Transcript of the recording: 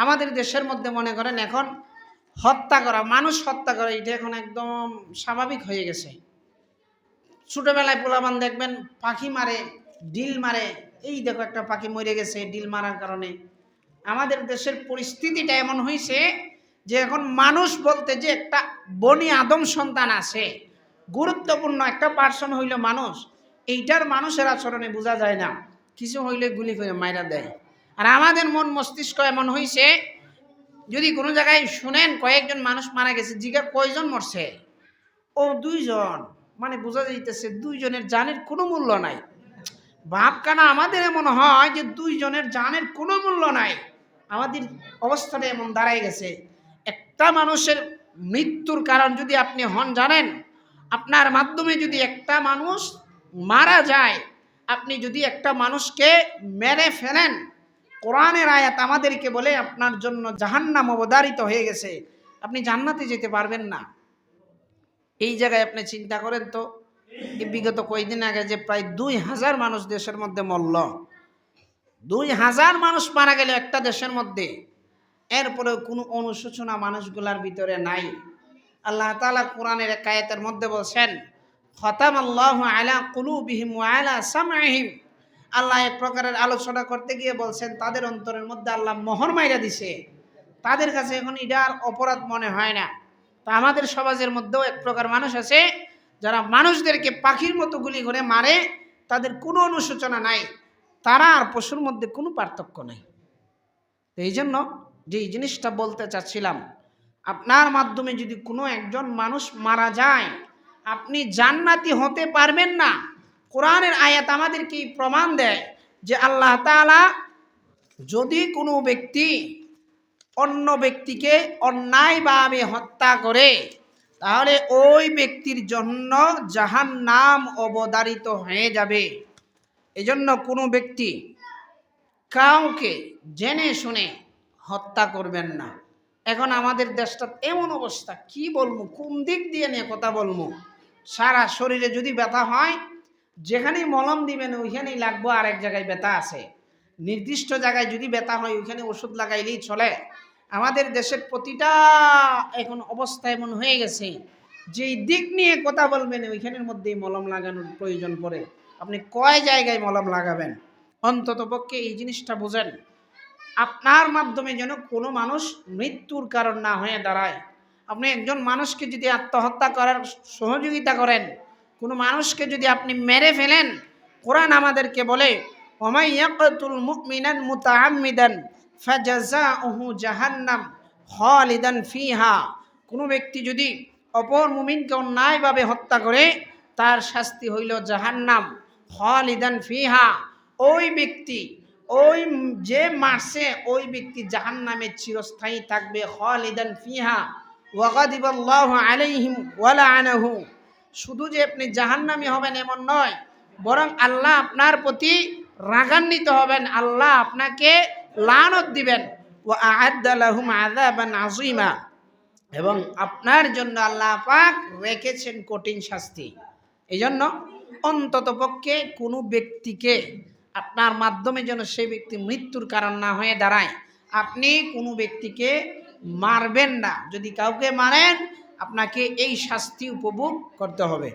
আমাদের দেশের মধ্যে মনে করেন এখন হত্যা করা, মানুষ হত্যা করা, এটা এখন একদম স্বাভাবিক হয়ে গেছে। ছোটবেলায় পোলাপান দেখবেন পাখি মারে, ডিল মারে, এই দেখো একটা পাখি মরে গেছে ডিল মারার কারণে। আমাদের দেশের পরিস্থিতিটা এমন হয়েছে যে এখন মানুষ বলতে যে একটা বনি আদম সন্তান আছে, গুরুত্বপূর্ণ একটা পার্সন হইল মানুষ, এইটার মানুষের আচরণে বোঝা যায় না, কিছু হইলে গুলি করে মাইরা দেয়। আর আমাদের মন মস্তিষ্ক এমন হয়েছে, যদি কোনো জায়গায় শুনেন কয়েকজন মানুষ মারা গেছে, জিজ্ঞাসা কয়জন মরছে, ও 2 জন, মানে বোঝা যাইতেছে 2 জনের জানের কোনো মূল্য নাই। ভাবখানা আমাদের এমন হয় যে 2 জনের জানের কোনো মূল্য নাই। আমাদের অবস্থাটা এমন দাঁড়ায় গেছে। একটা মানুষের মৃত্যুর কারণ যদি আপনি হন জানেন, আপনার মাধ্যমে যদি একটা মানুষ মারা যায়, আপনি যদি একটা মানুষকে মেরে ফেলেন, কোরআনের আয়াত আমাদেরকে বলে আপনার জন্য জাহান্নাম অবধারিত হয়ে গেছে, আপনি জান্নাতে যেতে পারবেন না। এই জায়গায় আপনি চিন্তা করেন তো, বিগত কয়েকদিন আগে যে প্রায় 2000 মানুষ দেশের মধ্যে মরল, 2000 মানুষ মারা গেল একটা দেশের মধ্যে, এরপরেও কোনো অনুশোচনা মানুষগুলার ভিতরে নাই। আল্লাহ তাআলা কোরআনের এক আয়াতের মধ্যে বলছেন, খতামাল্লাহু আলা কুলুবিহিম ওয়া আলা সামঈহিম। আল্লাহ এক প্রকারের আলোচনা করতে গিয়ে বলছেন তাদের অন্তরের মধ্যে আল্লাহ মোহর মাইরা দিছে, তাদের কাছে এখন এটা আর অপরাধ মনে হয় না। তা আমাদের সমাজের মধ্যেও এক প্রকার মানুষ আছে যারা মানুষদেরকে পাখির মতো গুলি করে মারে, তাদের কোনো অনুশোচনা নাই, তারা আর পশুর মধ্যে কোনো পার্থক্য নাই। এই জন্য যে জিনিসটা বলতে চাচ্ছিলাম, আপনার মাধ্যমে যদি কোনো একজন মানুষ মারা যায়, আপনি জান্নাতি হতে পারবেন না। কোরআনের আয়াত আমাদেরকে প্রমাণ দেয় যে আল্লাহ তাআলা যদি কোনো ব্যক্তি অন্য ব্যক্তিকে অন্যায়ভাবে হত্যা করে, তাহলে ওই ব্যক্তির জন্য জাহান্নাম অবধারিত হয়ে যাবে। এজন্য কোনো ব্যক্তি কাউকে জেনে শুনে হত্যা করবেন না। এখন আমাদের দেশটা এমন অবস্থা, কি বলবো, কোন দিক দিয়ে নিয়ে কথা বলবো। সারা শরীরে যদি ব্যথা হয়, যেখানেই মলম দিবেন ওইখানেই লাগবো আর এক জায়গায় ব্যথা আছে, নির্দিষ্ট জায়গায় যদি ব্যথা হয় ওইখানে ওষুধ লাগাইলেই চলে। আমাদের দেশের প্রতিটা এখন অবস্থা এমন হয়ে গেছে, যেই দিক নিয়ে কথা বলবেন ওইখানের মধ্যেই মলম লাগানোর প্রয়োজন পড়ে। আপনি কয় জায়গায় মলম লাগাবেন? অন্তত পক্ষে এই জিনিসটা বোঝেন, আপনার মাধ্যমে যেন কোনো মানুষ মৃত্যুর কারণ না হয়ে দাঁড়ায়। আপনি একজন মানুষকে যদি আত্মহত্যা করার সহযোগিতা করেন, কোনো মানুষকে যদি আপনি মেরে ফেলেন, কোরআন আমাদেরকে বলে, ওয়া ইয়াকতুল মুমিনান মুতাআম্মিদান ফাজাযাউহু জাহান্নাম খালিদান ফিহা। কোনো ব্যক্তি যদি অপর মুমিনকে অন্যায়ভাবে হত্যা করে, তার শাস্তি হইল জাহান্নাম খালিদান ফিহা। ওই ব্যক্তি, ওই যে মারছে ওই ব্যক্তি জাহান্নামে চিরস্থায়ী থাকবে, খালিদান ফিহা ওয়া গাদিবাল্লাহু আলাইহিম ওয়া লাআনাহু। শুধু যে আপনি জাহান্নামী হবেন এমন নয়, বরং আল্লাহ আপনার প্রতি রাগান্বিত হবেন, আল্লাহ আপনাকে লানত দিবেন। ওয়া আ'আদ্দা লাহুম আযাবান আযীমা, এবং আপনার জন্য আল্লাহ পাক রেখেছেন কঠিন শাস্তি। এই জন্য অন্তত পক্ষে কোনো ব্যক্তিকে আপনার মাধ্যমে যেন সেই ব্যক্তি মৃত্যুর কারণ না হয়ে দাঁড়ায়, আপনি কোনো ব্যক্তিকে মারবেন না। যদি কাউকে মারেন, আপনাকে এই শাস্তি উপভোগ করতে হবে।